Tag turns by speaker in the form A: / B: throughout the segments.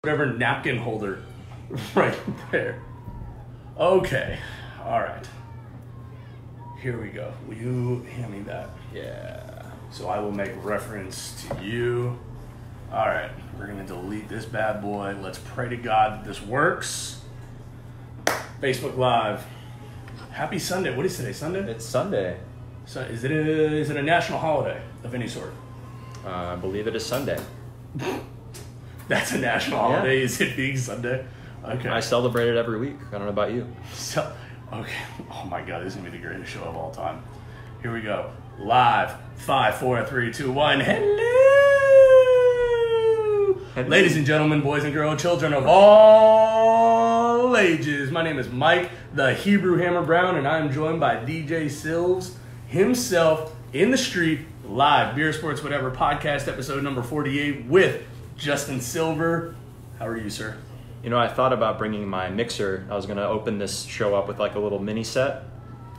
A: whatever napkin holder right there. Okay, all right. Here we go. Will you hand me that?
B: Yeah.
A: So I will make reference to you. All right, we're gonna delete this bad boy. Let's pray to God that this works. Facebook Live. Happy Sunday. What is today? Sunday?
B: It's Sunday.
A: So is it a national holiday of any sort?
B: I believe it is Sunday.
A: That's a national holiday. Is it being Sunday? Okay.
B: I celebrate it every week. I don't know about you.
A: So, okay. Oh my God, this is gonna be the greatest show of all time. Here we go. Live. 5, 4, 3, 2, 1. Hello. Ladies and gentlemen, boys and girls, children of all ages. My name is Mike, the Hebrew Hammer Brown, and I am joined by DJ SILVZ himself in the street, live, Beer Sports Whatever podcast episode number 48 with Justin Silver. How are you, sir?
B: You know, I thought about bringing my mixer. I was going to open this show up with like a little mini set.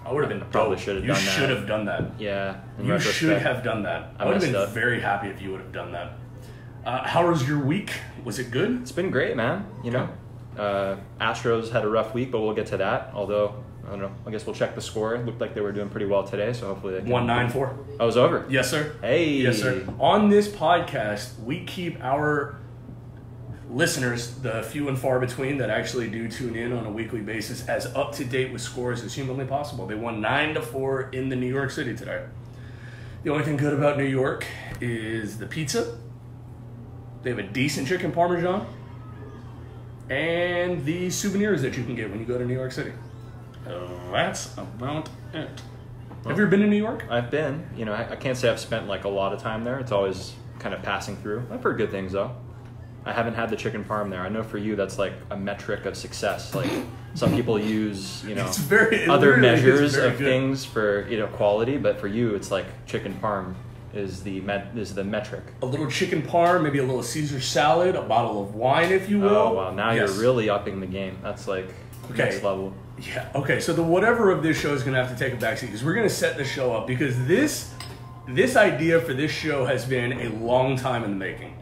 A: I would have been
B: Probably should have done that.
A: You should have done that.
B: Yeah.
A: You should have done that. I would have been very happy if you would have done that. How was your week? Was it good?
B: It's been great, man. You know, Astros had a rough week, but we'll get to that. Although, I don't know. I guess we'll check the score. It looked like they were doing pretty well today, so hopefully they can.
A: 1-9-4.
B: I was over.
A: Yes, sir.
B: Hey.
A: Yes, sir. On this podcast, we keep our listeners, the few and far between that actually do tune in on a weekly basis, as up to date with scores as humanly possible. They won 9-4 in the New York City today. The only thing good about New York is the pizza. They have a decent chicken parmesan and the souvenirs that you can get when you go to New York City. That's about it.
B: Well,
A: have you ever been to New York?
B: I've been. You know, I can't say I've spent like a lot of time there. It's always kind of passing through. I've heard good things though. I haven't had the chicken parm there. I know for you that's like a metric of success. Like some people use, you know, other measures of things for, you know, quality, but for you it's like chicken parm is the metric. A
A: little chicken parm, maybe a little Caesar salad, a bottle of wine, if you will.
B: Oh wow! Now you're really upping the game. That's like next level.
A: Yeah. Okay. So the whatever of this show is going to have to take a backseat because we're going to set the show up because this idea for this show has been a long time in the making.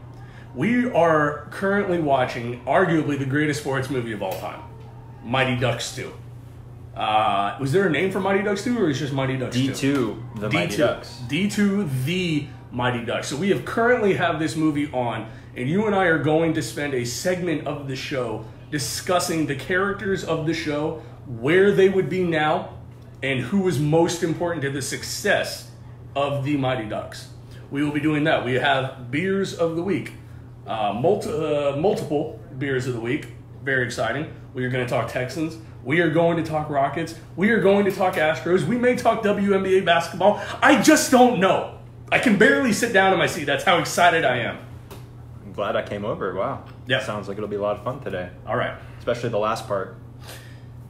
A: We are currently watching arguably the greatest sports movie of all time, Mighty Ducks 2. Was there a name for Mighty Ducks 2 or is it just Mighty Ducks 2?
B: D2, the Mighty Ducks.
A: D2, the Mighty Ducks. So we have currently have this movie on, and you and I are going to spend a segment of the show discussing the characters of the show, where they would be now, and who is most important to the success of the Mighty Ducks. We will be doing that. We have beers of the week, multiple beers of the week. Very exciting. We are going to talk Texans. We are going to talk Rockets. We are going to talk Astros. We may talk WNBA basketball. I just don't know. I can barely sit down in my seat. That's how excited I am.
B: I'm glad I came over. Wow.
A: Yeah.
B: Sounds like it'll be a lot of fun today.
A: All right.
B: Especially the last part.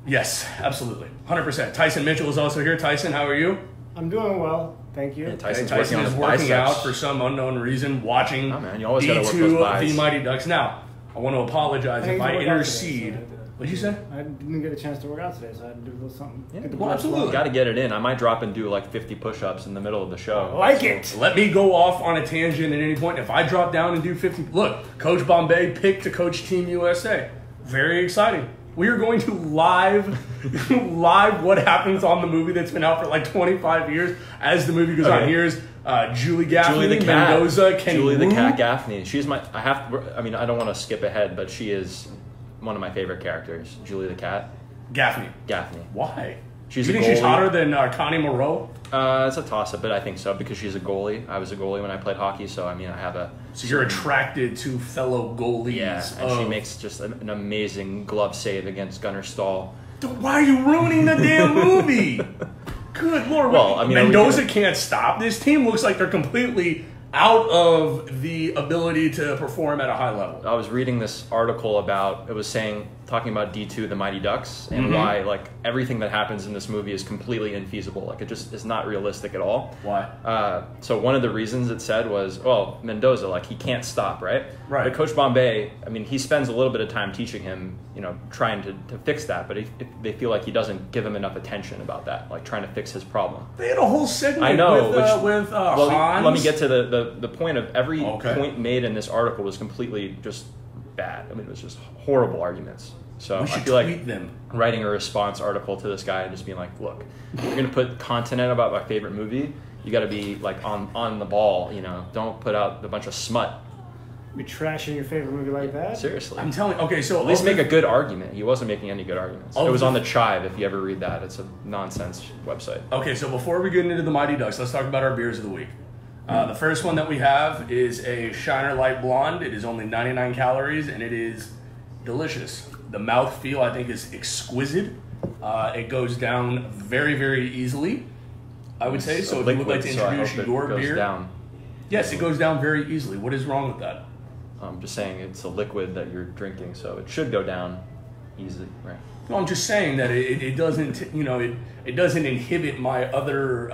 A: Yes, absolutely. 100%. Tyson Mitchell is also here. Tyson, how are you?
C: I'm doing well. Thank you.
B: Yeah, Tyson
A: is working out for some unknown reason, watching D2 of the Mighty Ducks. Now, I want to apologize if I intercede. What did you say?
C: I didn't get a chance to work out today, so I had to do a little something.
B: Yeah, well, absolutely. Got to get it in. I might drop and do like 50 push-ups in the middle of the show.
A: It. Let me go off on a tangent at any point. If I drop down and do 50... Look, Coach Bombay picked to coach Team USA. Very exciting. We are going to live what happens on the movie that's been out for like 25 years as the movie goes on. Here's Julie Gaffney,
B: Julie the Cat.
A: Mendoza, Kenny
B: Julie
A: Wu.
B: the Cat Gaffney. She's my... I mean, I don't want to skip ahead, but she is one of my favorite characters. Julie the Cat.
A: Gaffney. Why?
B: She's
A: you think she's hotter than Connie Moreau?
B: It's a toss-up, but I think so because she's a goalie. I was a goalie when I played hockey, so I mean, I have a...
A: So you're attracted to fellow goalies.
B: Yeah, and she makes just an amazing glove save against Gunnar Stahl.
A: Why are you ruining the damn movie? Good Lord.
B: Well, I mean...
A: Mendoza can't stop. This team looks like they're completely out of the ability to perform at a high level.
B: I was reading this article about, it was talking about D2, the Mighty Ducks, and why like everything that happens in this movie is completely infeasible. Like it just is not realistic at all.
A: Why?
B: So one of the reasons it said was, well, Mendoza, like he can't stop, right?
A: Right.
B: But Coach Bombay, I mean, he spends a little bit of time teaching him, you know, trying to fix that, but they feel like he doesn't give him enough attention about that, like trying to fix his problem.
A: They had a whole segment
B: I know,
A: with
B: well,
A: Hans.
B: Let me get to the point of every point made in this article was completely just bad. I mean, it was just horrible arguments. So
A: We
B: I
A: should
B: feel like
A: tweet them.
B: writing a response article to this guy and just being like, look, if you're gonna put content out about my favorite movie, you got to be like on the ball. You know, don't put out a bunch of smut.
C: Be trashing your favorite movie like that?
B: Seriously.
A: I'm telling. Okay, so
B: At least make a good argument. He wasn't making any good arguments.
A: Oh,
B: It was
A: the-
B: on the Chive. If you ever read that, it's a nonsense website.
A: Okay, so before we get into the Mighty Ducks, let's talk about our beers of the week. The first one that we have is a Shiner Light Blonde. It is only 99 calories, and it is delicious. The mouthfeel, I think, is exquisite. It goes down very, very easily, I would say. So if you would like to
B: so I
A: introduce
B: hope it
A: your
B: goes
A: beer.
B: down.
A: Yes, it goes down very easily. What is wrong with that?
B: I'm just saying it's a liquid that you're drinking, so it should go down easily, right?
A: No, I'm just saying that it doesn't, you know, it doesn't inhibit my other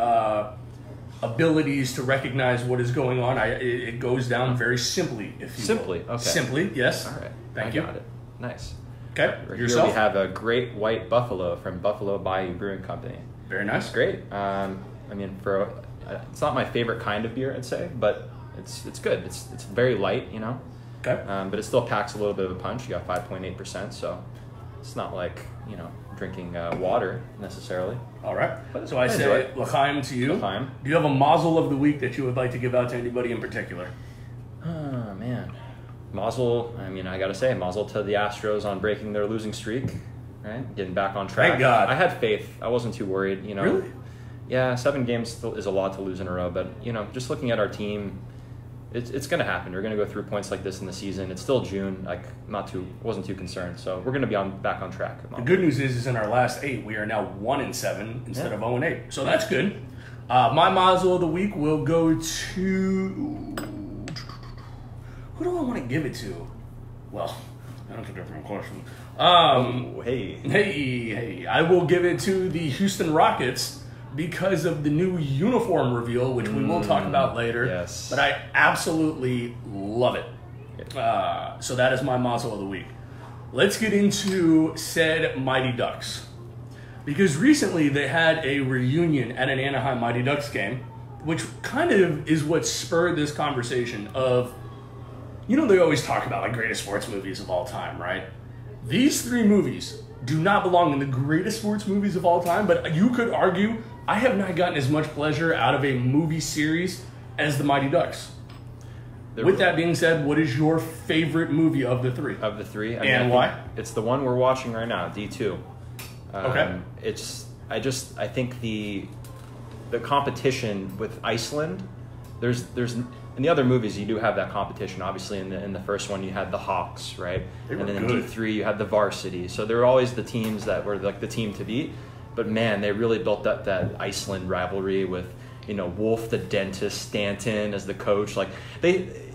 A: abilities to recognize what is going on. It goes down very simply, if you
B: Simply,
A: will.
B: okay.
A: Simply, yes.
B: All right.
A: Thank
B: I
A: you.
B: got it. Nice.
A: Okay,
B: Right
A: yourself?
B: Here we have a Great White Buffalo from Buffalo Bayou Brewing Company.
A: Very nice.
B: Great. I mean, it's not my favorite kind of beer, I'd say, but it's good. It's very light, you know.
A: Okay.
B: But it still packs a little bit of a punch. You got 5.8%, so it's not like, you know, drinking water necessarily.
A: All right.
B: But
A: So I
B: I enjoy
A: say
B: it.
A: L'chaim to you.
B: L'chaim.
A: Do you have a mazel of the week that you would like to give out to anybody in particular?
B: Oh, man. Mazel, I mean, I got to say, mazel to the Astros on breaking their losing streak, right? Getting back on track.
A: Thank God.
B: I had faith. I wasn't too worried, you know.
A: Really?
B: Yeah, 7 games still is a lot to lose in a row, but, you know, just looking at our team, it's going to happen. We're going to go through points like this in the season. It's still June. Like, wasn't too concerned. So we're going to be back on track.
A: The good news is in our last 8, we are now 1-7 instead of 0-8. So that's good. My mazel of the week will go to... Who do I want to give it to? Well, that's a different question. Hey, I will give it to the Houston Rockets because of the new uniform reveal, which we will talk about later.
B: Yes.
A: But I absolutely love it. So that is my mazel of the week. Let's get into said Mighty Ducks. Because recently they had a reunion at an Anaheim Mighty Ducks game, which kind of is what spurred this conversation of, you know, they always talk about like greatest sports movies of all time, right? These 3 movies do not belong in the greatest sports movies of all time, but you could argue I have not gotten as much pleasure out of a movie series as the Mighty Ducks. With that being said, what is your favorite movie of the 3?
B: Of the 3. I
A: And
B: think
A: why?
B: It's the one we're watching right now, D2.
A: Okay.
B: I think the competition with Iceland, there's in the other movies you do have that competition. Obviously in the first one you had the Hawks, right?
A: They were
B: And then
A: good.
B: in D3 you had the Varsity. So there were always the teams that were like the team to beat. But man, they really built up that Iceland rivalry with, you know, Wolf the dentist, Stanton as the coach. Like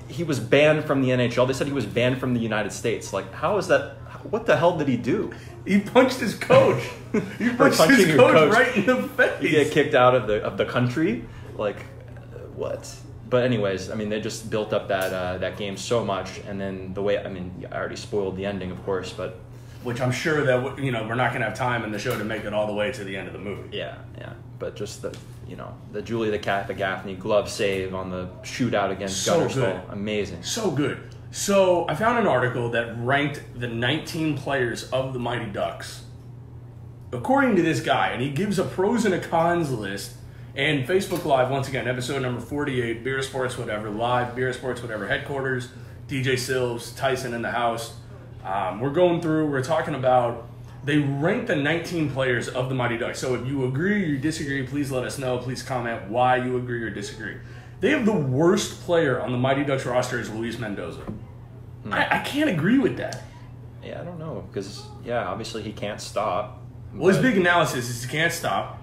B: he was banned from the NHL. They said he was banned from the United States. Like, how is that? What the hell did he do?
A: He punched his coach. He punched
B: punching
A: his
B: your
A: coach
B: coach.
A: right in the face.
B: He get kicked out of the country? Like, what? But anyways, I mean, they just built up that game so much, and then the way, I mean, I already spoiled the ending, of course, but
A: Which I'm sure that, you know, we're not going to have time in the show to make it all the way to the end of the movie.
B: yeah. But just the Julie the Gaffney glove save on the shootout against
A: So
B: Gunnersville,
A: good.
B: amazing.
A: So good. So I found an article that ranked the 19 players of the Mighty Ducks according to this guy, and he gives a pros and a cons list. And Facebook Live, once again, episode number 48, Beer Sports Whatever Live, Beer Sports Whatever headquarters, DJ SILVZ, Tyson in the house. We're going through, we're talking about, they ranked the 19 players of the Mighty Ducks. So if you agree or you disagree, please let us know. Please comment why you agree or disagree. They have the worst player on the Mighty Ducks roster is Luis Mendoza. I can't agree with that.
B: Yeah, I don't know, because, obviously he can't stop.
A: Well, his big analysis is he can't stop.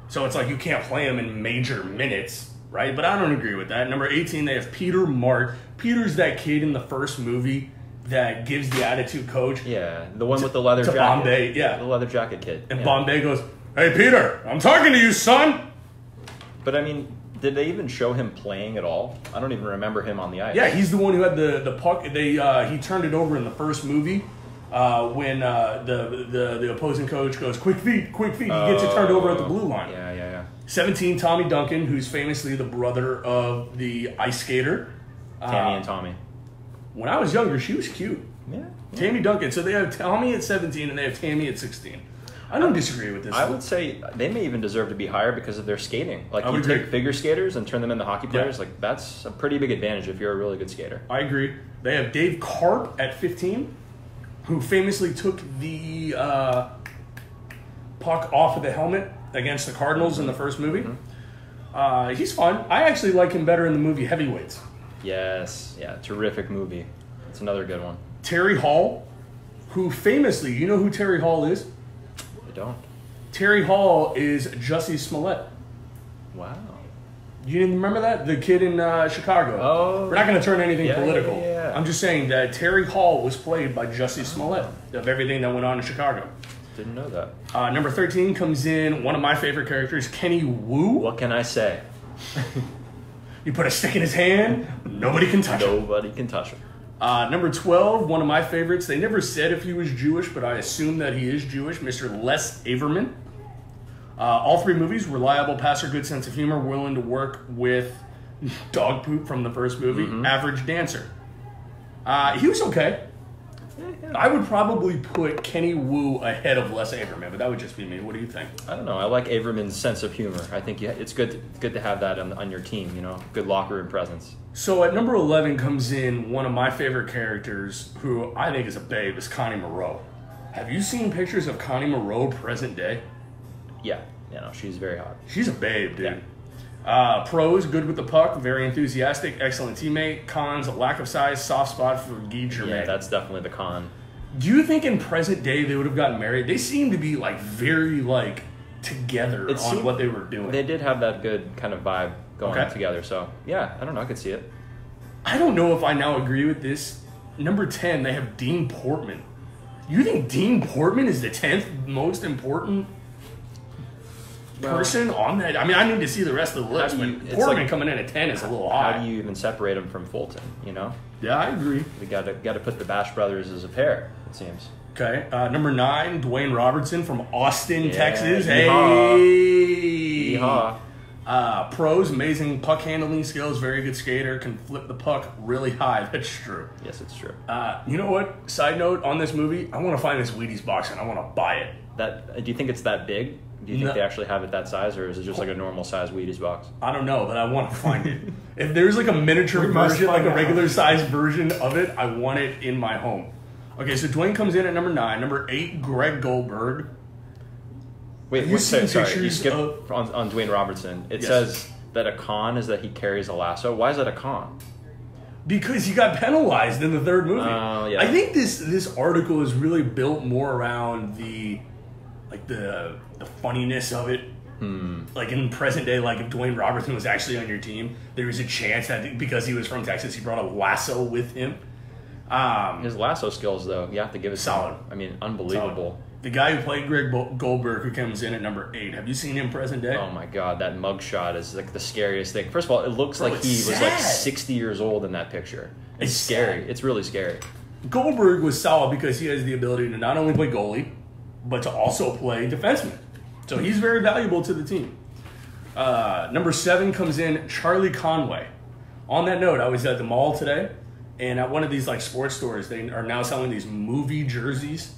A: So it's like you can't play him in major minutes, right? But I don't agree with that. Number 18, they have Peter Mark. Peter's that kid in the first movie that gives the attitude coach.
B: Yeah, the one with the leather jacket.
A: Bombay, yeah.
B: The leather jacket kid.
A: And
B: yeah.
A: Bombay goes, "Hey, Peter, I'm talking to you, son."
B: But, I mean, did they even show him playing at all? I don't even remember him on the ice.
A: Yeah, he's the one who had the puck. He turned it over in the first movie when the opposing coach goes, quick feet. He gets it turned over at the blue line.
B: Yeah.
A: 17, Tommy Duncan, who's famously the brother of the ice skater.
B: Tammy and Tommy.
A: When I was younger, she was cute.
B: Yeah.
A: Tammy Duncan. So they have Tommy at 17 and they have Tammy at 16. I don't disagree with this.
B: I would say they may even deserve to be higher because of their skating. Like, you take figure skaters and turn them into hockey players. Yeah. Like, that's a pretty big advantage if you're a really good skater.
A: I agree. They have Dave Karp at 15, who famously took the puck off of the helmet against the Cardinals in the first movie. Mm-hmm. He's fun. I actually like him better in the movie Heavyweights.
B: Yes. Yeah, terrific movie. It's another good one.
A: Terry Hall, who famously, you know who Terry Hall is?
B: I don't.
A: Terry Hall is Jussie Smollett.
B: Wow.
A: You didn't remember that? The kid in Chicago.
B: Oh.
A: We're not going to turn anything political.
B: Yeah.
A: I'm just saying that Terry Hall was played by Jussie Smollett of everything that went on in Chicago.
B: Didn't know that.
A: Number 13 comes in one of my favorite characters, Kenny Wu.
B: What can I say?
A: You put a stick in his hand, nobody can touch him.
B: Nobody can touch him.
A: Number 12, one of my favorites. They never said if he was Jewish, but I assume that he is Jewish, Mr. Les Averman. All three movies, reliable passer, good sense of humor, willing to work with dog poop from the first movie, average dancer. He was okay. I would probably put Kenny Wu ahead of Les Averman, but that would just be me. What do you think?
B: I don't know. I like Averman's sense of humor. I think it's good to have that on your team, you know, good locker room presence.
A: So at number 11 comes in one of my favorite characters, who I think is a babe, is Connie Moreau. Have you seen pictures of Connie Moreau present day?
B: Yeah, no, she's very hot.
A: She's a babe, dude. Yeah. Pros, good with the puck, very enthusiastic, excellent teammate. Cons, a lack of size, soft spot for Guy Germain.
B: Yeah, that's definitely the con.
A: Do you think in present day they would have gotten married? They seem to be like very like together on what they were doing.
B: They did have that good kind of vibe going together. So yeah, I don't know. I could see it.
A: I don't know if I now agree with this. Number 10, they have Dean Portman. You think Dean Portman is the 10th most important person on that? I mean, I need to see the rest of the list, but Portman coming in at 10 is a little high.
B: How do you even separate him from Fulton, you know?
A: Yeah, I agree.
B: We got to put the Bash brothers as a pair, it seems.
A: Okay. Number 9, Dwayne Robertson from Austin, Texas.
B: Yeehaw.
A: Hey!
B: Yeehaw.
A: Pros, amazing puck handling skills, very good skater, can flip the puck really high. That's true.
B: Yes, it's true.
A: You know what? Side note on this movie, I want to find this Wheaties box and I want to buy it.
B: Do you think it's that big? Do you think they actually have it that size, or is it just like a normal size Wheaties box?
A: I don't know, but I want to find it. If there's like a miniature version, like a regular size version of it, I want it in my home. Okay, so Dwayne comes in at number 9. Number 8, Greg Goldberg.
B: Wait, you skipped on Dwayne Robertson. It says that a con is that he carries a lasso. Why is that a con?
A: Because he got penalized in the third movie.
B: Yeah.
A: I think this article is really built more around the funniness of it. Like in present day, like if Dwayne Robertson was actually on your team, there was a chance that because he was from Texas, he brought a lasso with him.
B: His lasso skills, though, you have to give it
A: solid.
B: I mean, unbelievable.
A: Solid. The guy who played Greg Goldberg, who comes in at number 8. Have you seen him present day?
B: Oh my God, that mugshot is like the scariest thing. First of all, it looks like he was like 60 years old in that picture. It's scary. Sad. It's really scary.
A: Goldberg was solid because he has the ability to not only play goalie, but to also play defenseman. So he's very valuable to the team. Number 7 comes in Charlie Conway. On that note, I was at the mall today, and at one of these like sports stores, they are now selling these movie jerseys.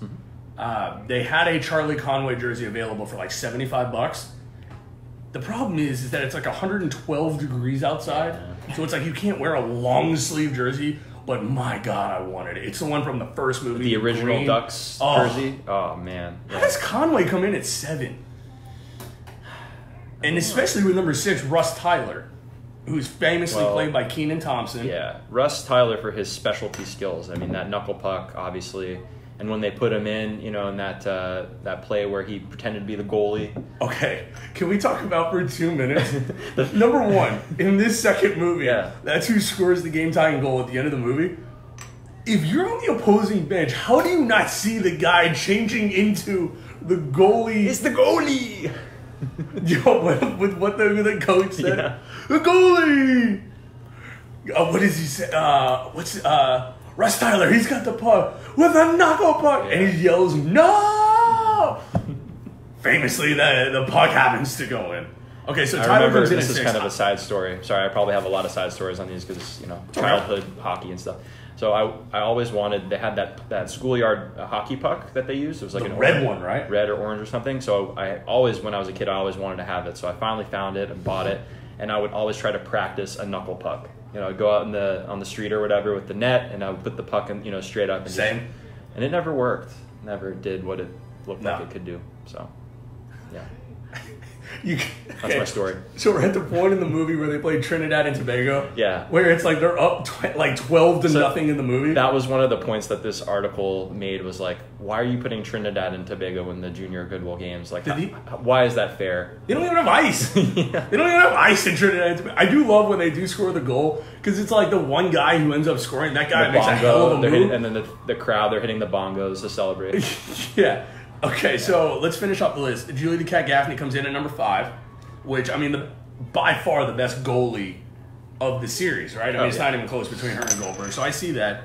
A: They had a Charlie Conway jersey available for like $75. The problem is that it's like 112 degrees outside, so it's like you can't wear a long sleeve jersey. But my God, I wanted it. It's the one from the first movie,
B: the original Ducks jersey. Oh man,
A: how does Conway come in at 7? And especially with number 6, Russ Tyler, who's famously played by Kenan Thompson.
B: Yeah, Russ Tyler for his specialty skills. I mean, that knuckle puck, obviously. And when they put him in, you know, in that play where he pretended to be the goalie.
A: Okay, can we talk about for 2 minutes? Number 1, in this second movie, that's who scores the game-tying goal at the end of the movie. If you're on the opposing bench, how do you not see the guy changing into the goalie?
B: It's the goalie!
A: Yo, with what the coach said? Yeah. The goalie! What does he say? Russ Tyler, he's got the puck with a knuckle puck. And he yells, no! Famously, the puck happens to go in. Okay, so Tyler comes in.
B: This is kind of a side story. Sorry, I probably have a lot of side stories on these because, you know, childhood hockey and stuff. So I always wanted. They had that schoolyard hockey puck that they used. It was like
A: the
B: an
A: red one, right?
B: Red or orange or something. So I always, when I was a kid, I always wanted to have it. So I finally found it and bought it, and I would always try to practice a knuckle puck. You know, I'd go out on the street or whatever with the net, and I would put the puck in, straight up. And and it never worked. Never did what it looked like it could do. So, yeah. That's my story.
A: So we're at the point in the movie where they play Trinidad and Tobago.
B: Yeah.
A: Where it's like they're up 12 to nothing in the movie.
B: That was one of the points that this article made, was like, why are you putting Trinidad and Tobago in the Junior Goodwill games? Like, why is that fair?
A: They don't even have ice. Yeah. They don't even have ice in Trinidad and Tobago. I do love when they do score the goal, because it's like the one guy who ends up scoring. That guy makes a hell of a move.
B: And then the crowd, they're hitting the bongos to celebrate.
A: Yeah. Okay, so let's finish up the list. Julie the Cat Gaffney comes in at number 5, which, I mean, by far the best goalie of the series, right? I mean, it's not even close between her and Goldberg. So I see that.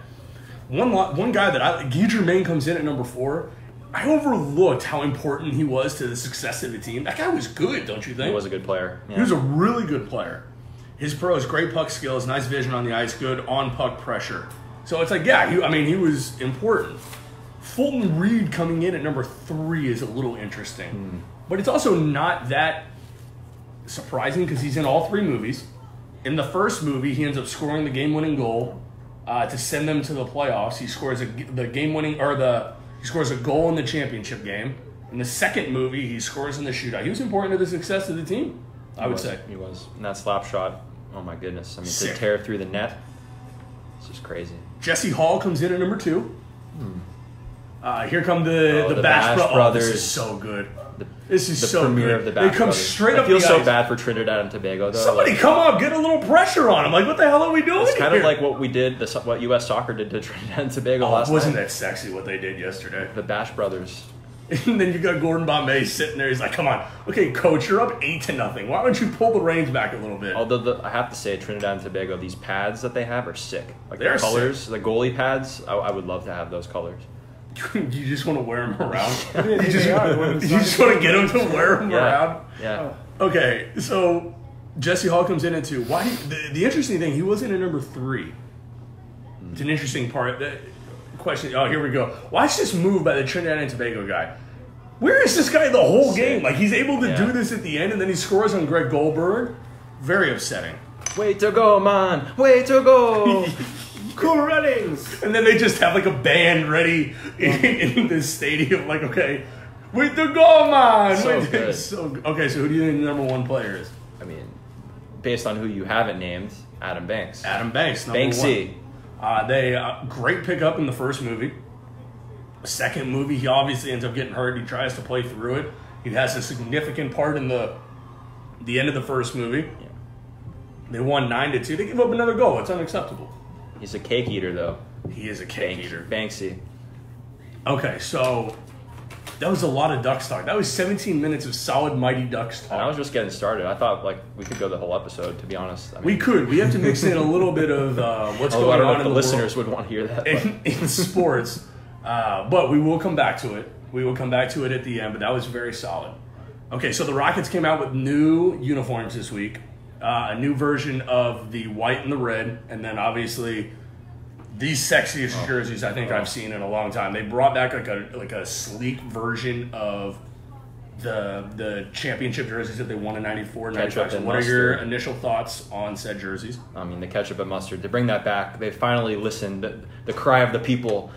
A: One guy that Guy Germain comes in at number 4. I overlooked how important he was to the success of the team. That guy was good, don't you think?
B: He was a good player. Yeah.
A: He was a really good player. His pros, great puck skills, nice vision on the ice, good on-puck pressure. So it's like, he was important. Fulton Reed coming in at number 3 is a little interesting. But it's also not that surprising, because he's in all 3 movies. In the first movie, he ends up scoring the game-winning goal to send them to the playoffs. He scores he scores a goal in the championship game. In the second movie, he scores in the shootout. He was important to the success of the team, I would say.
B: He was. And that slap shot, oh my goodness. I mean,
A: Sick.
B: to tear through the net, it's just crazy.
A: Jesse Hall comes in at number 2. Here come the Bash Brothers. This is so good. This is so
B: premiere
A: good.
B: Of the Bash
A: they come
B: Brothers.
A: straight up.
B: I feel so bad for Trinidad and Tobago, though.
A: Somebody come up, get a little pressure on them. Like, what the hell are we doing?
B: It's kind of like what we did, what U.S. Soccer did to Trinidad and Tobago last night.
A: Wasn't that sexy what they did yesterday?
B: The Bash Brothers.
A: And then you got Gordon Bombay sitting there. He's like, "Come on, okay, coach, you're up 8-0. Why don't you pull the reins back a little bit?"
B: Although I have to say, Trinidad and Tobago, these pads that they have are sick. Like
A: They're
B: the colors,
A: sick.
B: The goalie pads. I would love to have those colors.
A: You just want to wear them around.
C: You
A: just want to get them to wear them around.
B: Yeah.
A: Okay, so Jesse Hall comes in at 2. Why? The interesting thing, he wasn't in number 3. It's an interesting part. The question. Oh, here we go. Watch this move by the Trinidad and Tobago guy. Where is this guy the whole game? Like, he's able to do this at the end, and then he scores on Greg Goldberg. Very upsetting.
B: Way to go, man! Way to go!
C: Cool runnings!
A: And then they just have like a band ready in this stadium. Like, okay, way to go, man!
B: So good.
A: Okay, so who do you think the number 1 player is?
B: I mean, based on who you haven't named, Adam Banks.
A: Adam Banks, number
B: Banksy.
A: 1. They great pickup in the first movie. Second movie, he obviously ends up getting hurt. He tries to play through it. He has a significant part in the end of the first movie.
B: Yeah.
A: They won 9-2. They give up another goal. It's unacceptable.
B: He's a cake eater, though.
A: He is a cake eater.
B: Banksy.
A: Okay, so that was a lot of Ducks talk. That was 17 minutes of solid Mighty Ducks talk.
B: And I was just getting started. I thought we could go the whole episode, to be honest. I mean,
A: we could. We have to mix in a little bit of what's going on.
B: I don't know if
A: in
B: the
A: the
B: listeners
A: world
B: would want to hear that.
A: in sports. But we will come back to it. We will come back to it at the end, but that was very solid. Okay, so the Rockets came out with new uniforms this week. A new version of the white and the red, and then obviously these sexiest jerseys I think I've seen in a long time. They brought back like a sleek version of the championship jerseys that they won in 94, 95. So what are your initial thoughts on said jerseys?
B: I mean, the ketchup and mustard. To bring that back, they finally listened. The cry of the people.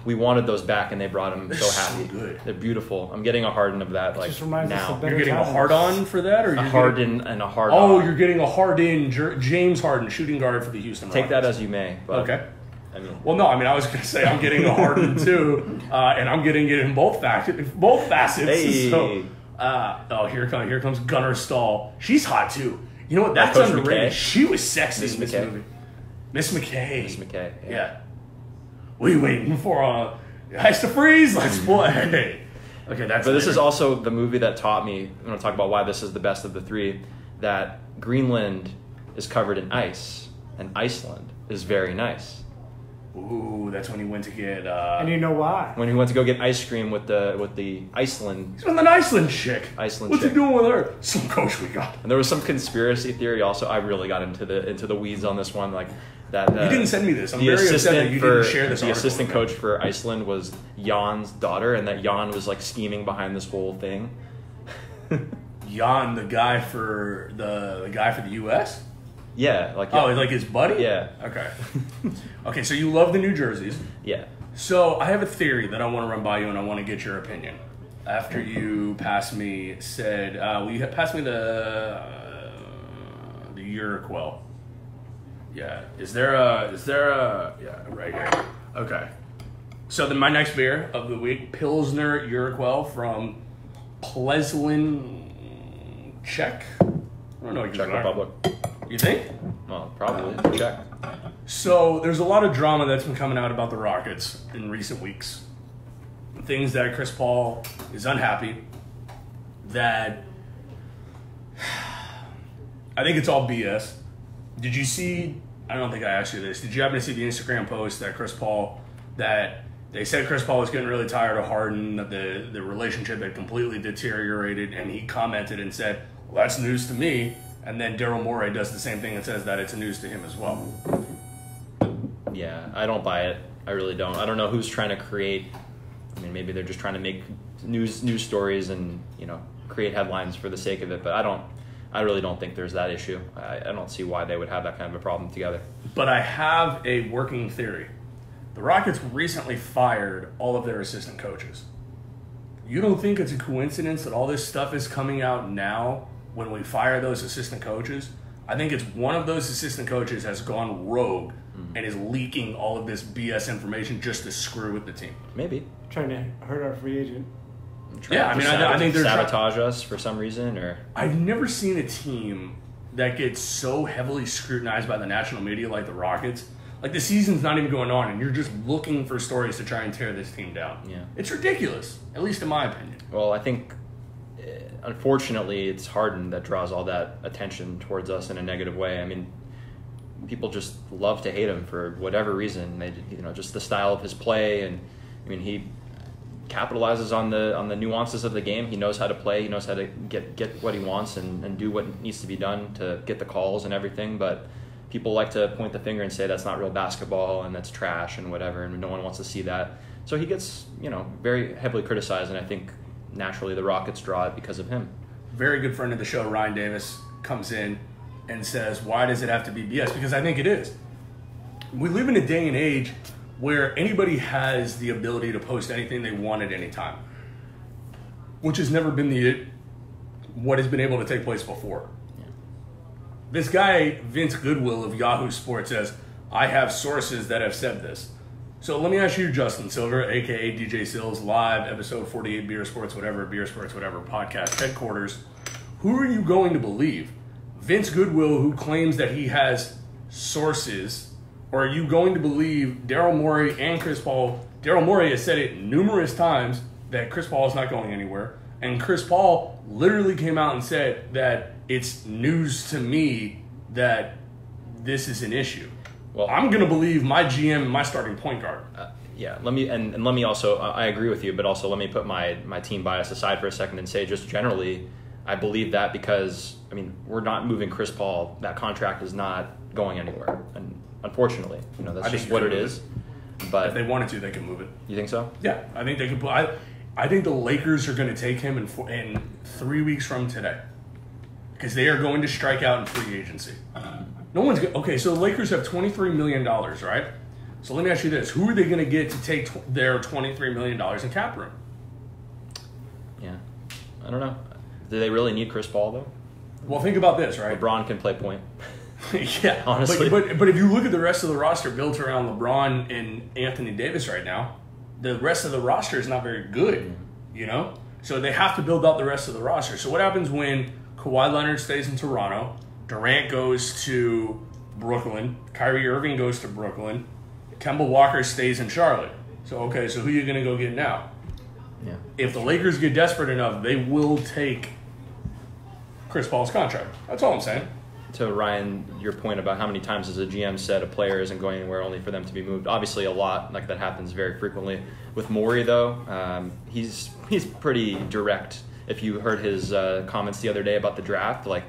B: We wanted those back, and they brought them.
A: They're
B: so happy.
A: So good.
B: They're beautiful. I'm getting a Harden of that. Like
C: just reminds us
B: now,
C: of better
A: you're getting
C: times.
A: a hard-on for that, or
B: a Harden and a hard.
A: Oh, you're getting a Harden, James Harden, shooting guard for the Houston Rockets.
B: Take that as you may. But,
A: okay.
B: I mean,
A: well, no. I mean, I was going to say I'm getting a Harden too, and I'm getting it in both facets.
B: Hey.
A: So, here comes Gunnar Stahl. She's hot too. You know what? That's
B: Coach
A: underrated.
B: McKay.
A: She was sexy in this
B: McKay.
A: movie. Miss McKay.
B: Miss McKay.
A: Yeah. We waiting for ice to freeze. Let's play. Okay, that's.
B: But this is also the movie that taught me. I'm going to talk about why this is the best of the 3. That Greenland is covered in ice, and Iceland is very nice.
A: Ooh, that's when he went to get.
C: And you know why?
B: When he went to go get ice cream with the Iceland.
A: He's with an Iceland chick. What's
B: chick.
A: he doing with her? Some coach we got.
B: And there was some conspiracy theory also. I really got into the weeds on this one. Like, That
A: you didn't send me this. I'm
B: the
A: very upset that
B: assistant
A: you
B: for
A: didn't share this
B: the
A: article
B: assistant
A: with
B: coach
A: me.
B: for Iceland was Jan's daughter, and that Jan was like scheming behind this whole thing.
A: Jan, the guy for the U.S.
B: Yeah, like
A: Oh, like his buddy?
B: Yeah.
A: Okay. Okay, so you love the New Jerseys.
B: yeah.
A: So I have a theory that I want to run by you, and I want to get your opinion. After you passed me, passed me the Urquell. Yeah. Is there a yeah, right here. Okay. So then my next beer of the week, Pilsner Urquell from Pleslin, Czech. I don't know.
B: Czech Republic.
A: You think?
B: Well, probably Czech.
A: So there's a lot of drama that's been coming out about the Rockets in recent weeks. Things that Chris Paul is unhappy. That I think it's all BS. Did you see? I don't think I asked you this. Did you happen to see the Instagram post that they said Chris Paul was getting really tired of Harden, that the relationship had completely deteriorated, and he commented and said, "Well, that's news to me." And then Daryl Morey does the same thing and says that it's news to him as well.
B: Yeah, I don't buy it. I really don't. I don't know who's trying to create. I mean, maybe they're just trying to make news stories and create headlines for the sake of it. But I really don't think there's that issue. I don't see why they would have that kind of a problem together.
A: But I have a working theory. The Rockets recently fired all of their assistant coaches. You don't think it's a coincidence that all this stuff is coming out now when we fire those assistant coaches? I think it's one of those assistant coaches has gone rogue and is leaking all of this BS information just to screw with the team.
B: Maybe.
C: Trying to hurt our free agent.
A: Yeah, I mean, I think they're
B: sabotage us for some reason, or
A: I've never seen a team that gets so heavily scrutinized by the national media like the Rockets. Like, the season's not even going on, and you're just looking for stories to try and tear this team down.
B: Yeah.
A: It's ridiculous, at least in my opinion.
B: Well, I think, unfortunately, it's Harden that draws all that attention towards us in a negative way. I mean, people just love to hate him for whatever reason. They, just the style of his play, and I mean, he capitalizes on the nuances of the game. He knows how to play. He knows how to get what he wants and do what needs to be done to get the calls and everything. But people like to point the finger and say that's not real basketball and that's trash and whatever, and no one wants to see that. So he gets, very heavily criticized, and I think naturally the Rockets draw it because of him.
A: Very good friend of the show, Ryan Davis, comes in and says, why does it have to be BS? Because I think it is. We live in a day and age where anybody has the ability to post anything they want at any time, which has never been what has been able to take place before.
B: Yeah.
A: This guy, Vince Goodwill of Yahoo Sports, says, I have sources that have said this. So let me ask you, Justin Silver, A.K.A. DJ SILVZ, live, episode 48, Beer Sports Whatever, podcast headquarters. Who are you going to believe? Vince Goodwill, who claims that he has sources, or are you going to believe Daryl Morey and Chris Paul? Daryl Morey has said it numerous times that Chris Paul is not going anywhere. And Chris Paul literally came out and said that it's news to me that this is an issue. Well, I'm going to believe my GM and my starting point guard.
B: Yeah, let me also, I agree with you, but also let me put my team bias aside for a second and say just generally, I believe that because, I mean, we're not moving Chris Paul. That contract is not going anywhere. And unfortunately, that's just what it is. But
A: if they wanted to, they could move it.
B: You think so?
A: Yeah, I think they could. I think the Lakers are going to take him in 3 weeks from today because they are going to strike out in free agency. No one's okay. So the Lakers have $23 million, right? So let me ask you this: who are they going to get to take their $23 million in cap room?
B: Yeah, I don't know. Do they really need Chris Paul though?
A: Well, think about this, right?
B: LeBron can play point.
A: Yeah,
B: honestly.
A: But if you look at the rest of the roster built around LeBron and Anthony Davis right now, the rest of the roster is not very good, So they have to build out the rest of the roster. So what happens when Kawhi Leonard stays in Toronto, Durant goes to Brooklyn, Kyrie Irving goes to Brooklyn, Kemba Walker stays in Charlotte? So who are you going to go get now?
B: Yeah.
A: If the Lakers get desperate enough, they will take Chris Paul's contract. That's all I'm saying.
B: To Ryan, your point about how many times has a GM said a player isn't going anywhere only for them to be moved. Obviously a lot, like that happens very frequently. With Morey though, he's pretty direct. If you heard his comments the other day about the draft, like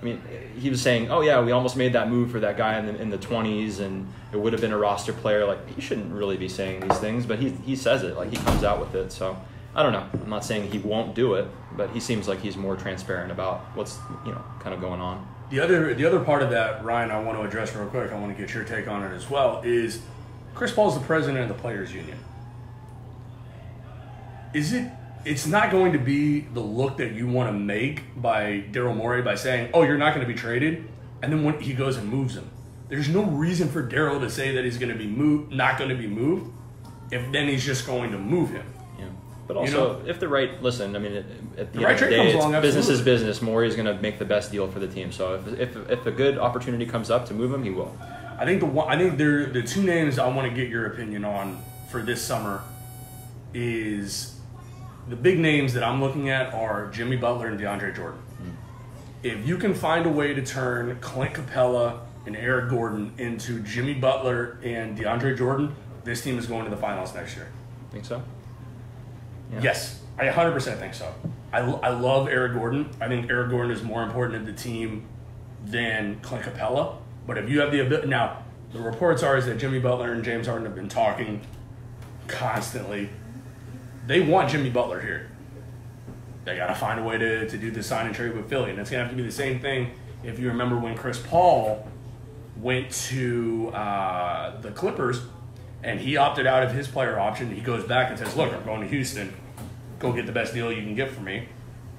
B: I mean, he was saying, oh yeah, we almost made that move for that guy in the 20s, and it would have been a roster player. Like, he shouldn't really be saying these things, but he says it. Like, he comes out with it. So I don't know. I'm not saying he won't do it, but he seems like he's more transparent about what's kind of going on.
A: The other part of that, Ryan, I want to address real quick. I want to get your take on it as well. Is Chris Paul's the president of the Players Union? It's not going to be the look that you want to make by Daryl Morey by saying, oh, you're not going to be traded, and then when he goes and moves him. There's no reason for Daryl to say that he's going to be not going to be moved, if then he's just going to move him.
B: Yeah. But also, if the right, listen, I mean, at the end
A: right
B: of the
A: trade
B: day,
A: comes
B: it's
A: along,
B: business is
A: absolutely.
B: business. Morey's going to make the best deal for the team. So if a good opportunity comes up to move him, he will.
A: I think the two names I want to get your opinion on for this summer is the big names that I'm looking at are Jimmy Butler and DeAndre Jordan. If you can find a way to turn Clint Capella and Eric Gordon into Jimmy Butler and DeAndre Jordan, this team is going to the finals next year.
B: Think so? Yeah.
A: Yes, I 100% think so. I love Eric Gordon. I think Eric Gordon is more important to the team than Clint Capella. But if you have the ability, now the reports are is that Jimmy Butler and James Harden have been talking constantly. They want Jimmy Butler here. They got to find a way to do the sign and trade with Philly. And it's going to have to be the same thing if you remember when Chris Paul went to the Clippers and he opted out of his player option. He goes back and says, look, I'm going to Houston. Go get the best deal you can get for me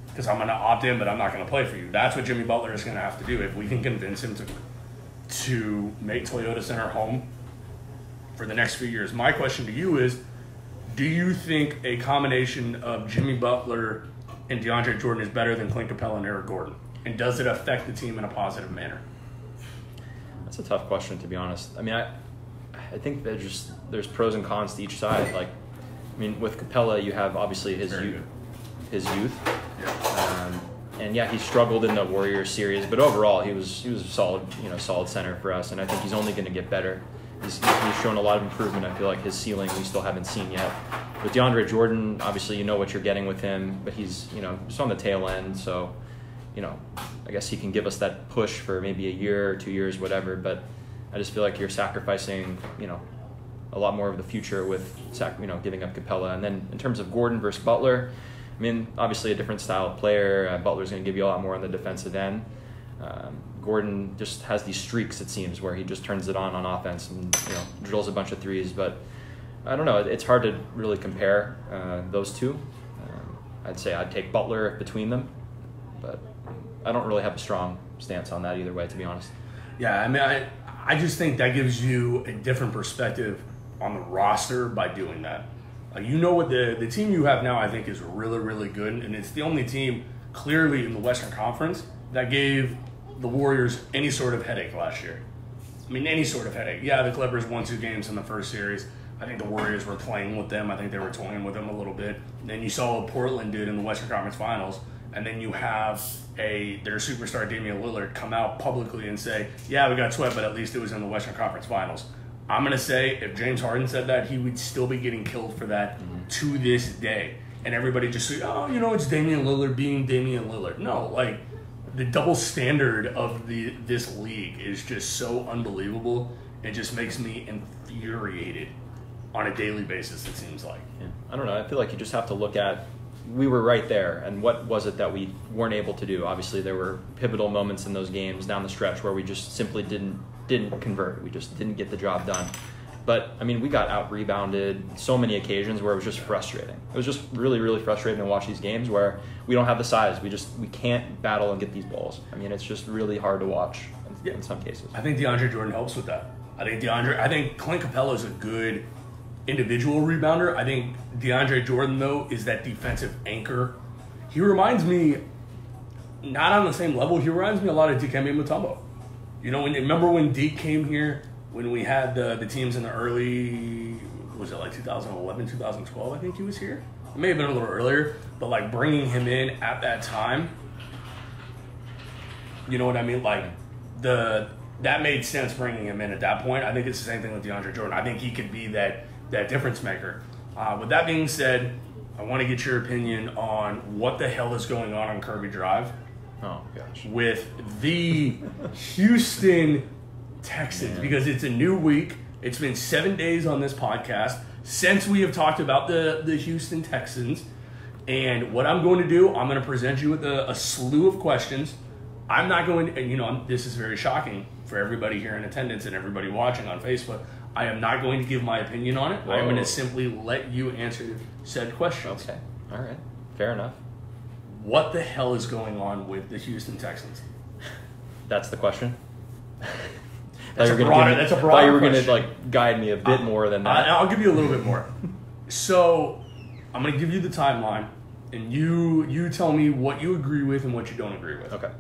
A: because I'm going to opt in, but I'm not going to play for you. That's what Jimmy Butler is going to have to do. If we can convince him to make Toyota Center home for the next few years. My question to you is, do you think a combination of Jimmy Butler and DeAndre Jordan is better than Clint Capella and Eric Gordon? And does it affect the team in a positive manner?
B: That's a tough question, to be honest. I mean, I think there's pros and cons to each side. Like, I mean, with Capella, you have obviously his youth.
A: Yeah.
B: And yeah, he struggled in the Warriors series, but overall he was a solid center for us, and I think he's only going to get better. He's shown a lot of improvement. I feel like his ceiling we still haven't seen yet. With DeAndre Jordan, obviously you know what you're getting with him, but he's just on the tail end, so I guess he can give us that push for maybe a year or 2 years, whatever. But I just feel like you're sacrificing a lot more of the future with giving up Capella. And then in terms of Gordon versus Butler, I mean, obviously a different style of player. Butler's going to give you a lot more on the defensive end. Gordon just has these streaks, it seems, where he just turns it on offense and drills a bunch of threes. But I don't know. It's hard to really compare those two. I'd say I'd take Butler between them, but I don't really have a strong stance on that either way, to be honest.
A: Yeah, I mean, I just think that gives you a different perspective on the roster by doing that. What the team you have now, I think, is really, really good, and it's the only team clearly in the Western Conference that gave the Warriors any sort of headache last year. I mean, any sort of headache. Yeah, the Clippers won 2 games in the first series. I think the Warriors were playing with them. I think they were toying with them a little bit. And then you saw what Portland did in the Western Conference Finals, and then you have their superstar Damian Lillard come out publicly and say, yeah, we got swept, but at least it was in the Western Conference Finals. I'm going to say if James Harden said that, he would still be getting killed for that to this day. And everybody just say, oh, it's Damian Lillard being Damian Lillard. No, the double standard of this league is just so unbelievable. It just makes me infuriated on a daily basis, it seems like.
B: Yeah. I don't know. I feel like you just have to look at, we were right there, and what was it that we weren't able to do? Obviously, there were pivotal moments in those games down the stretch where we just simply didn't convert. We just didn't get the job done. But, I mean, we got out-rebounded so many occasions where it was just frustrating. It was just really, really frustrating to watch these games where we don't have the size. We can't battle and get these balls. I mean, it's just really hard to watch in some cases.
A: I think DeAndre Jordan helps with that. I think Clint Capella is a good individual rebounder. I think DeAndre Jordan, though, is that defensive anchor. He reminds me, not on the same level, he reminds me a lot of Dikembe Mutombo. Remember when Deke came here, when we had the teams in the early, was it 2011, 2012, I think he was here? It may have been a little earlier, but bringing him in at that time, you know what I mean? That made sense bringing him in at that point. I think it's the same thing with DeAndre Jordan. I think he could be that difference maker. With that being said, I want to get your opinion on what the hell is going on Kirby Drive
B: Oh, gosh.
A: with the Houston Texans because it's a new week. It's been 7 days on this podcast since we have talked about the Houston Texans. And what I'm going to do, I'm going to present you with a slew of questions. I'm not going to, this is very shocking for everybody here in attendance and everybody watching on Facebook. I am not going to give my opinion on it.
B: Whoa.
A: I'm going to simply let you answer said questions.
B: Okay. All right. Fair enough.
A: What the hell is going on with the Houston Texans?
B: That's the question?
A: That's a broader
B: I thought you were going to
A: question.
B: guide me a bit more than that.
A: I'll give you a little bit more. So I'm going to give you the timeline, and you tell me what you agree with and what you don't agree with.
B: Okay.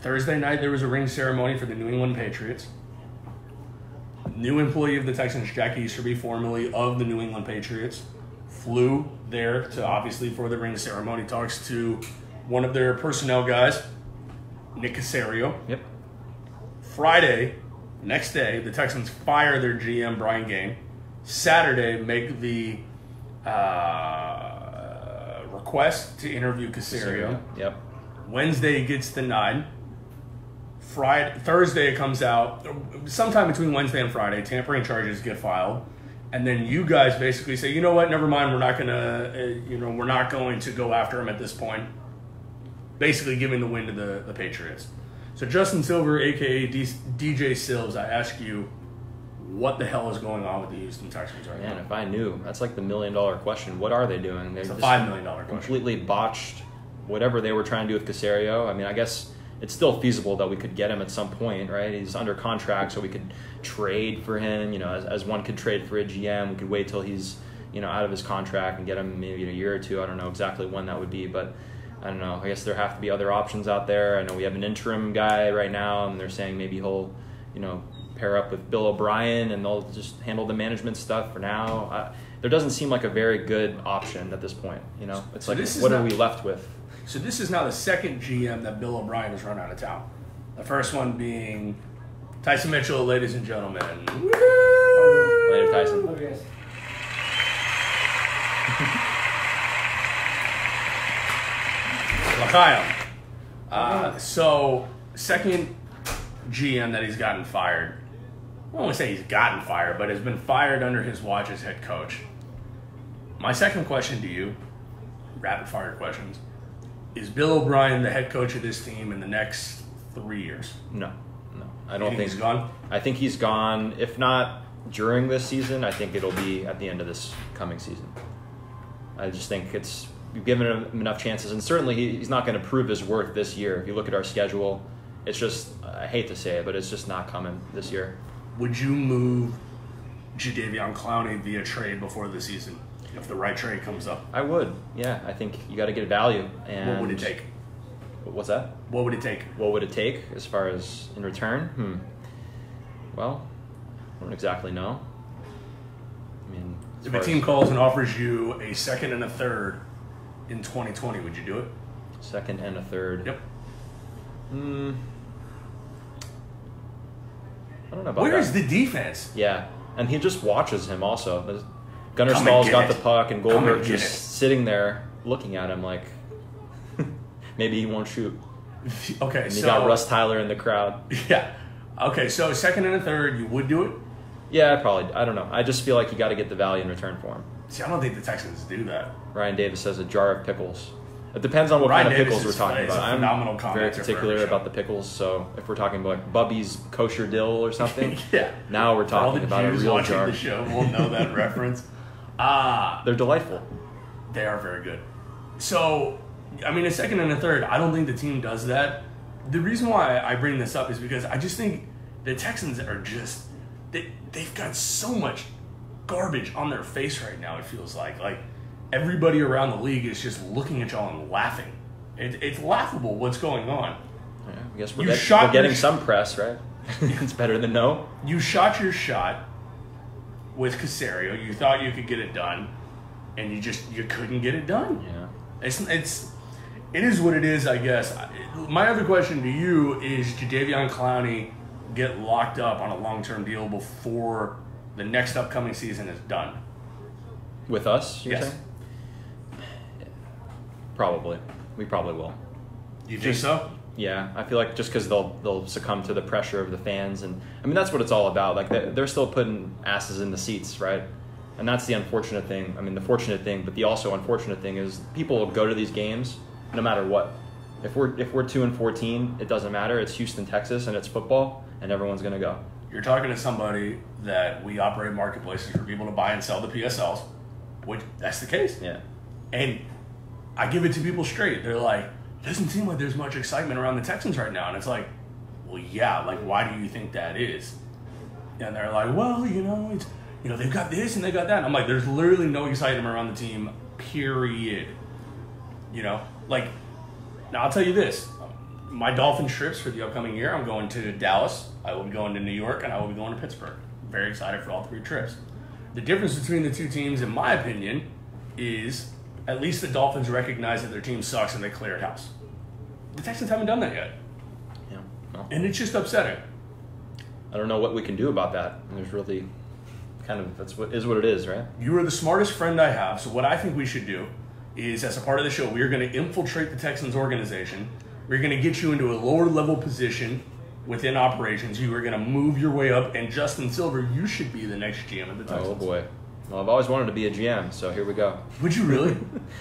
A: Thursday night, there was a ring ceremony for the New England Patriots. New employee of the Texans, Jack Easterby, formerly of the New England Patriots, flew there to obviously for the ring ceremony. Talks to one of their personnel guys, Nick Caserio.
B: Yep.
A: Friday, next day, the Texans fire their GM, Brian Gaine. Saturday, make the request to interview Caserio.
B: Yep.
A: Wednesday, it gets denied. Thursday, it comes out. Sometime between Wednesday and Friday, tampering charges get filed. And then you guys basically say, you know what, never mind, we're not going to go after him at this point. Basically giving the win to the Patriots. So Justin Silver, A.K.A. DJ SILVZ, I ask you, what the hell is going on with the Houston Texans right now?
B: Man, if I knew. That's like the $1 million question. What are they doing? They
A: It's a
B: just
A: $5 million question.
B: completely botched whatever they were trying to do with Caserio. I mean, I guess it's still feasible that we could get him at some point, right? He's under contract, so we could trade for him, as one could trade for a GM. We could wait till he's, out of his contract and get him maybe in a year or two. I don't know exactly when that would be, but I don't know. I guess there have to be other options out there. I know we have an interim guy right now, and they're saying maybe he'll, pair up with Bill O'Brien, and they'll just handle the management stuff for now. There doesn't seem like a very good option at this point. It's
A: So
B: like,
A: this is
B: what
A: not-
B: are we left with?
A: So this is now the second GM that Bill O'Brien has run out of town. The first one being Tyson Mitchell, ladies and gentlemen.
B: Later, Tyson.
C: Love you guys.
A: L'chaim. So second GM that he's gotten fired. I don't want to say he's gotten fired, but has been fired under his watch as head coach. My second question to you, rapid fire questions. Is Bill O'Brien the head coach of this team in the next 3 years?
B: No. I
A: You
B: don't think
A: he's gone.
B: I think he's gone. If not during this season, I think it'll be at the end of this coming season. I just think we've given him enough chances, and certainly he's not going to prove his worth this year. If you look at our schedule, it's just, I hate to say it, but it's just not coming this year.
A: Would you move Jadeveon Clowney via trade before the season if the right trade comes up?
B: I would. Yeah, I think you got to get value. And
A: What would it take?
B: What's that?
A: What would it take?
B: What would it take as far as in return? Well, I don't exactly know. I mean, as
A: If
B: far
A: a team
B: as
A: calls and offers you a second and a third in 2020, would you do it?
B: second and a third.
A: Yep.
B: I don't know about
A: Where's
B: that.
A: the defense?
B: Yeah, and he just watches him also. Gunnar
A: Come and
B: Stahl's
A: get
B: got
A: it.
B: the puck, and
A: Come and
B: Goldberg
A: get
B: just
A: it.
B: sitting there looking at him like maybe he won't shoot.
A: Okay,
B: And you
A: so
B: got Russ Tyler in the crowd.
A: Yeah. Okay, so second and a third, you would do it?
B: Yeah, probably. I don't know. I just feel like you got to get the value in return for him.
A: See, I don't think the Texans do that.
B: Ryan Davis says a jar of pickles. It depends on what
A: Ryan
B: kind of
A: Davis
B: pickles we're
A: is
B: talking
A: a
B: about.
A: phenomenal
B: I'm very
A: commenter for
B: particular
A: every show.
B: about the pickles, so if we're talking about like Bubby's kosher dill or something,
A: Yeah.
B: now we're
A: All the
B: talking about a
A: Jews
B: real
A: watching
B: jar.
A: the show will know that reference.
B: They're delightful.
A: They are very good. So, I mean, a second and a third, I don't think the team does that. The reason why I bring this up is because I just think the Texans are just, they've got so much garbage on their face right now, it feels like. Like, everybody around the league is just looking at y'all and laughing. It's laughable what's going on.
B: Yeah, I guess
A: You
B: we're
A: shot
B: getting
A: your
B: some press, right? It's better than no.
A: You shot your shot with Caserio. You thought you could get it done, and you couldn't get it done.
B: Yeah.
A: It is what it is, I guess. My other question to you is: Jadeveon Clowney get locked up on a long-term deal before the next upcoming season is done?
B: With us, you're
A: Yes.
B: saying? Probably. We probably will.
A: You think so?
B: Yeah, I feel like just because they'll succumb to the pressure of the fans, and I mean that's what it's all about. Like they're still putting asses in the seats, right? And that's the unfortunate thing. I mean, the fortunate thing, but the also unfortunate thing is people will go to these games no matter what. If we're 2-14, it doesn't matter. It's Houston, Texas, and it's football, and everyone's gonna go.
A: You're talking to somebody that we operate marketplaces for people to buy and sell the PSLs, which that's the case.
B: Yeah.
A: And I give it to people straight. They're like, it doesn't seem like there's much excitement around the Texans right now. And it's like, well, yeah, like, why do you think that is? And they're like, well, it's, they've got this and they got that. And I'm like, there's literally no excitement around the team, period. Like, now I'll tell you this. My Dolphins trips for the upcoming year, I'm going to Dallas, I will be going to New York, and I will be going to Pittsburgh. Very excited for all 3 trips. The difference between the 2 teams, in my opinion, is at least the Dolphins recognize that their team sucks and they clear it house. The Texans haven't done that yet.
B: Yeah. Well,
A: and it's just upsetting.
B: I don't know what we can do about that. There's really that's what it is, right?
A: You are the smartest friend I have, so what I think we should do is, as a part of the show, we are going to infiltrate the Texans organization. We're going to get you into a lower level position within operations. You are going to move your way up, and Justin Silver, you should be the next GM of the Texans.
B: Oh boy. Well, I've always wanted to be a GM, so here we go.
A: Would you really?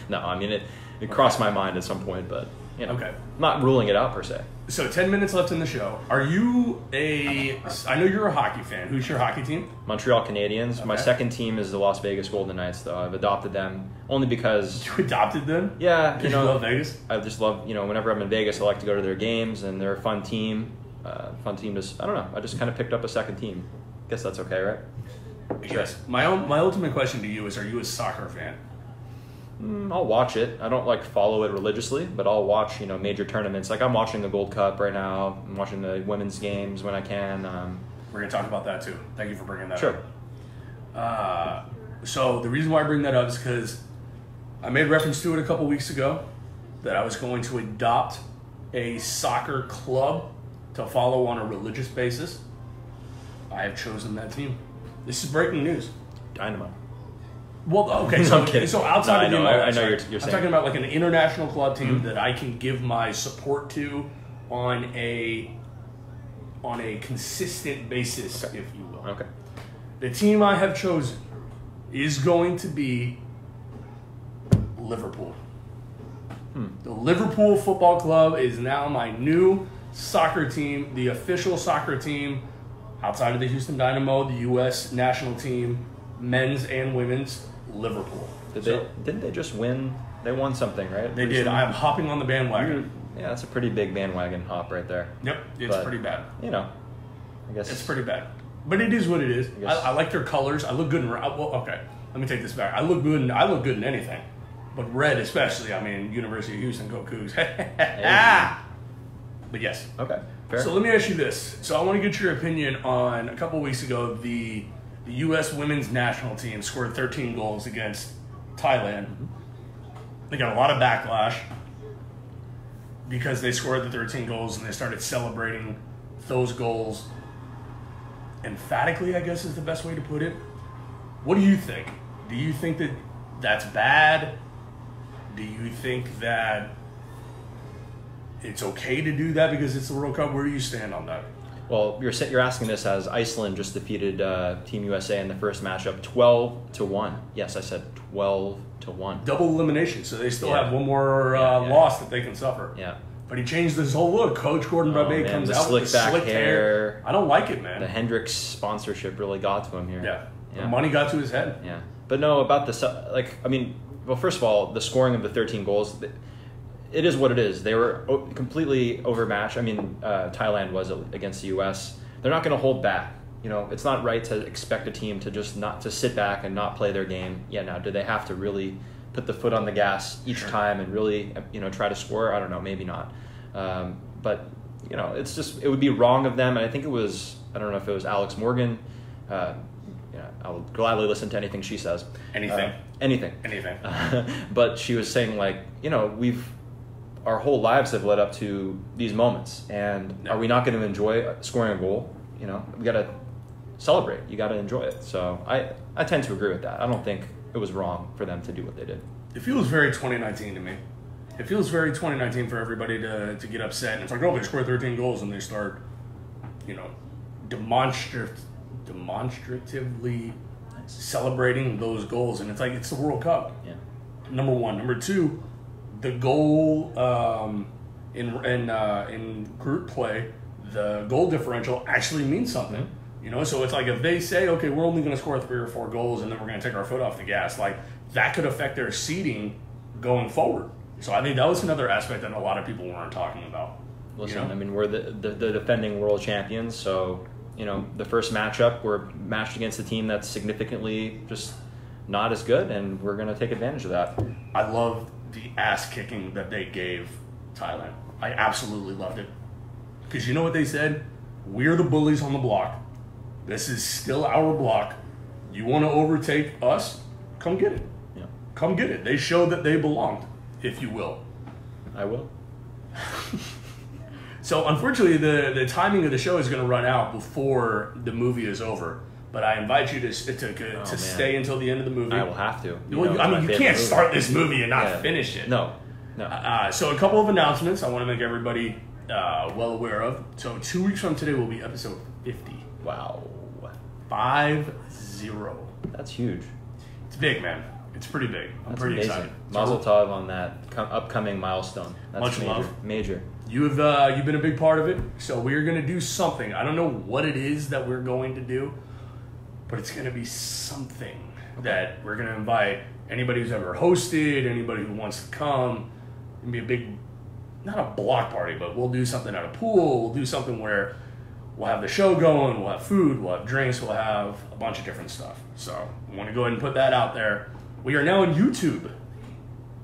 B: No, I mean it crossed my mind at some point, but
A: Okay.
B: I'm not ruling it out per se.
A: So 10 minutes left in the show. Are you I know you're a hockey fan. Who's your hockey team?
B: Montreal Canadiens.
A: Okay.
B: My second team is the Las Vegas Golden Knights, though. I've adopted them only because...
A: You adopted them?
B: Yeah.
A: Because you love Vegas?
B: I just love, whenever I'm in Vegas, I like to go to their games, and they're a fun team. I don't know. I just kind of picked up a second team. Guess that's okay, right?
A: Yes. My ultimate question to you is, are you a soccer fan?
B: I'll watch it. I don't follow it religiously, but I'll watch major tournaments. Like I'm watching the Gold Cup right now. I'm watching the women's games when I can.
A: We're gonna talk about that too. Thank you for bringing that
B: sure.
A: up. So the reason why I bring that up is because I made reference to it a couple weeks ago that I was going to adopt a soccer club to follow on a religious basis. I have chosen that team. This is breaking news.
B: Dynamo.
A: Well, okay, so,
B: I'm kidding.
A: So outside of the
B: I know you're saying.
A: I'm talking about an international club team that I can give my support to on a consistent basis, if you will.
B: Okay.
A: The team I have chosen is going to be Liverpool. The Liverpool Football Club is now my new soccer team, the official soccer team outside of the Houston Dynamo, the U.S. national team, men's and women's. Liverpool.
B: Didn't they just win? They won something, right?
A: They did. I'm hopping on the bandwagon.
B: Yeah, that's a pretty big bandwagon hop right there.
A: Yep, it's pretty bad.
B: I guess
A: it's pretty bad. But it is what it is. I like their colors. I look good in okay. Let me take this back. I look good in anything. But red especially. I mean, University of Houston, go Cougs. But yes.
B: Okay. Fair.
A: So let me ask you this. So I want to get your opinion on, a couple weeks ago, the U.S. women's national team scored 13 goals against Thailand. They got a lot of backlash because they scored the 13 goals and they started celebrating those goals emphatically, I guess is the best way to put it. What do you think? Do you think that that's bad? Do you think that it's okay to do that because it's the World Cup? Where do you stand on that?
B: Well, you're asking this as Iceland just defeated Team USA in the first matchup 12-1. Yes, I said 12-1.
A: Double elimination, so they still have one more loss that they can suffer.
B: Yeah.
A: But he changed his whole look. Coach Gordon Bombay comes out with the slick hair. I don't like it, man.
B: The Hendricks sponsorship really got to him here.
A: Yeah. The money got to his head.
B: Yeah. But no, about well, first of all, the scoring of the 13 goals, it is what it is. They were completely overmatched. I mean, Thailand was against the U.S. They're not going to hold back. It's not right to expect a team to just not to sit back and not play their game. Yeah, now, do they have to really put the foot on the gas each time and really, try to score? I don't know, maybe not. But, it's just, it would be wrong of them. And I think it was, I don't know if it was Alex Morgan. I'll gladly listen to anything she says.
A: Anything.
B: Anything. But she was saying, our whole lives have led up to these moments, and are we not going to enjoy scoring a goal? We got to celebrate. You got to enjoy it. So I tend to agree with that. I don't think it was wrong for them to do what they did.
A: It feels very 2019 to me. It feels very 2019 for everybody to get upset. And it's like, oh, they scored 13 goals and they start, demonstratively celebrating those goals. And it's like, it's the World Cup.
B: Yeah.
A: Number one. Number two, the goal in group play, the goal differential actually means something. So it's like if they say, okay, we're only going to score 3 or 4 goals and then we're going to take our foot off the gas, like that could affect their seeding going forward. So I think that was another aspect that a lot of people weren't talking about.
B: Listen, I mean, we're the defending world champions, so the first matchup we're matched against a team that's significantly just not as good, and we're going to take advantage of that.
A: I love the ass kicking that they gave Thailand. I absolutely loved it. Because you know what they said? We're the bullies on the block. This is still our block. You want to overtake us? Come get it.
B: Yeah.
A: Come get it. They showed that they belonged, if you will.
B: I will.
A: So unfortunately, the timing of the show is going to run out before the movie is over. But I invite you to stay until the end of the movie.
B: I will have to.
A: You can't start this movie and not finish it.
B: No.
A: So a couple of announcements I want to make everybody well aware of. So 2 weeks from today will be episode 50.
B: Wow.
A: 50.
B: That's huge.
A: It's big, man. It's pretty big. I'm pretty excited.
B: Mazel tov on that upcoming milestone. That's
A: much
B: major,
A: love.
B: Major.
A: You've been a big part of it. So we're going to do something. I don't know what it is that we're going to do, but it's going to be something that we're going to invite anybody who's ever hosted, anybody who wants to come. It'll be a big, not a block party, but we'll do something at a pool. We'll do something where we'll have the show going, we'll have food, we'll have drinks, we'll have a bunch of different stuff. So I want to go ahead and put that out there. We are now on YouTube.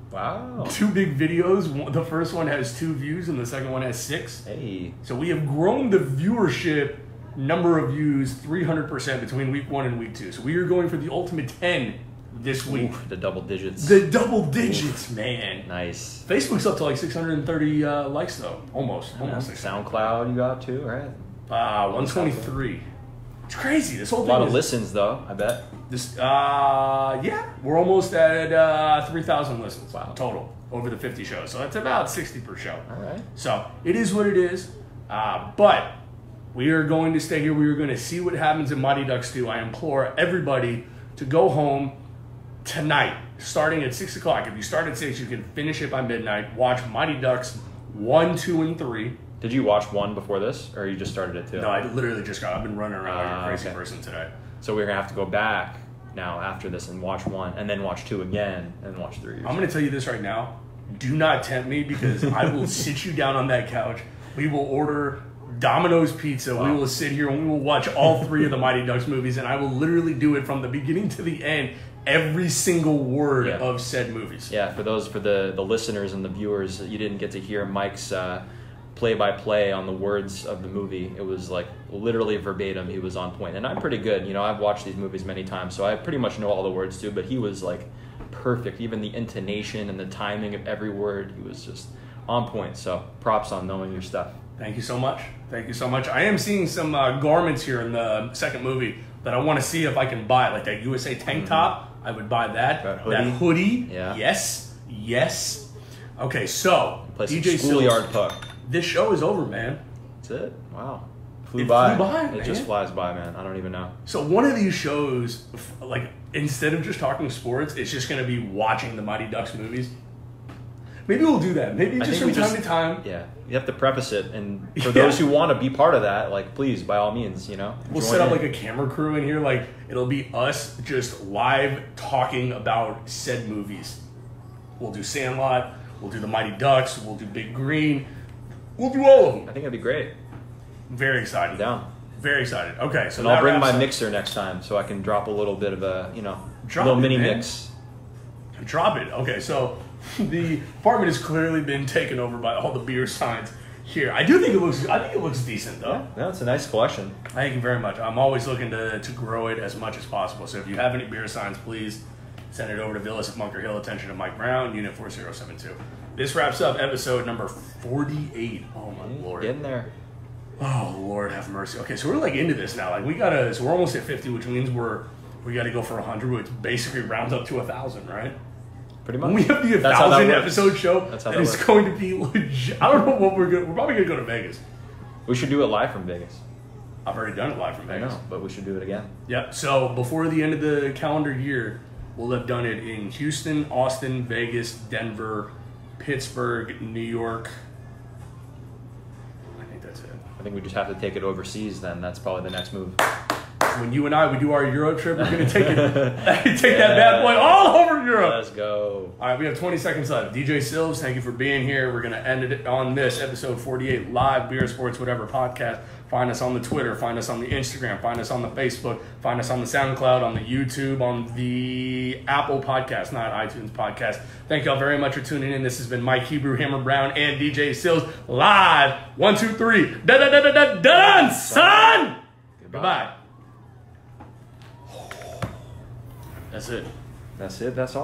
B: Wow.
A: 2 big videos. The first one has 2 views and the second one has 6.
B: Hey.
A: So we have grown the viewership number of views 300% between week 1 and week 2. So we are going for the ultimate 10 this week.
B: Ooh, the double digits.
A: The double digits, man.
B: Nice.
A: Facebook's up to like 630 likes though. Almost.
B: SoundCloud you got too, right?
A: 123. It's crazy. This whole thing.
B: A lot of listens though, I bet.
A: Yeah, we're almost at 3,000 listens.
B: Wow.
A: Total over the 50 shows. So that's about 60 per show.
B: All right.
A: So it is what it is. But we are going to stay here. We are going to see what happens in Mighty Ducks 2. I implore everybody to go home tonight, starting at 6 o'clock. If you start at 6, you can finish it by midnight. Watch Mighty Ducks 1, 2, and 3.
B: Did you watch 1 before this, or you just started it 2?
A: No, I literally just got. I've been running around like a crazy person today.
B: So we're gonna have to go back now after this and watch 1, and then watch 2 again, and watch 3.
A: I'm gonna tell you this right now. Do not tempt me because I will sit you down on that couch. We will order Domino's pizza. Wow. We will sit here and we will watch all 3 of the Mighty Ducks movies, and I will literally do it from the beginning to the end. Every single word of said movies.
B: Yeah, for the listeners and the viewers, you didn't get to hear Mike's play-by-play on the words of the movie. It was like literally verbatim. He was on point, and I'm pretty good. I've watched these movies many times, so I pretty much know all the words too. But he was like perfect. Even the intonation and the timing of every word, he was just on point. So props on knowing your stuff.
A: Thank you so much. Thank you so much. I am seeing some garments here in the second movie that I want to see if I can buy, like that USA tank top. I would buy that. That hoodie.
B: Yeah.
A: Yes. Okay, so
B: Play some
A: DJ
B: schoolyard puck.
A: This show is over, man.
B: That's it. Wow. It
A: flew by.
B: It just flies by, man. I don't even know.
A: So one of these shows, like instead of just talking sports, it's just going to be watching the Mighty Ducks movies. Maybe we'll do that. Maybe just from time to time.
B: Yeah. You have to preface it, and for those who want to be part of that, like, please, by all means,
A: We'll set up like a camera crew in here. Like, it'll be us just live talking about said movies. We'll do Sandlot. We'll do the Mighty Ducks. We'll do Big Green. We'll do all of them.
B: I think that'd be great.
A: Very excited.
B: I'm down.
A: Very excited. Okay, so
B: and I'll bring my mixer next time so I can drop a little bit of a, little mini mix.
A: Drop it. Okay, so the apartment has clearly been taken over by all the beer signs here. I think it looks decent though.
B: Yeah, it's a nice collection.
A: Thank you very much. I'm always looking to grow it as much as possible. So if you have any beer signs, please send it over to Villas of Bunker Hill. Attention to Mike Brown, Unit 4072. This wraps up episode number 48. Oh my Lord.
B: Getting there.
A: Oh Lord, have mercy. Okay, so we're like into this now. Like so we're almost at 50, which means we got to go for 100, which basically rounds up to 1,000, right?
B: Pretty much.
A: When we have the
B: That's how that
A: 1,000
B: works.
A: episode show,
B: That's how
A: and
B: that
A: it's
B: works.
A: going to be legit. I don't know what we're probably going to go to Vegas.
B: We should do it live from Vegas.
A: I've already done it live from
B: I
A: Vegas.
B: know, but we should do it again.
A: Yep. So before the end of the calendar year, we'll have done it in Houston, Austin, Vegas, Denver, Pittsburgh, New York. I think that's it.
B: I think we just have to take it overseas then. That's probably the next move.
A: When you and I would do our Euro trip, we're going to take take that bad boy all over Europe.
B: Let's go.
A: All right, we have 20 seconds left. DJ SILVZ, thank you for being here. We're going to end it on this episode 48 live beer, sports, whatever podcast. Find us on the Twitter, find us on the Instagram, find us on the Facebook, find us on the SoundCloud, on the YouTube, on the Apple Podcast, not iTunes Podcast. Thank y'all very much for tuning in. This has been Mike Hebrew, Hammer Brown, and DJ SILVZ live. 1, 2, 3. Done, son. Goodbye. That's it.
B: That's it. That's all.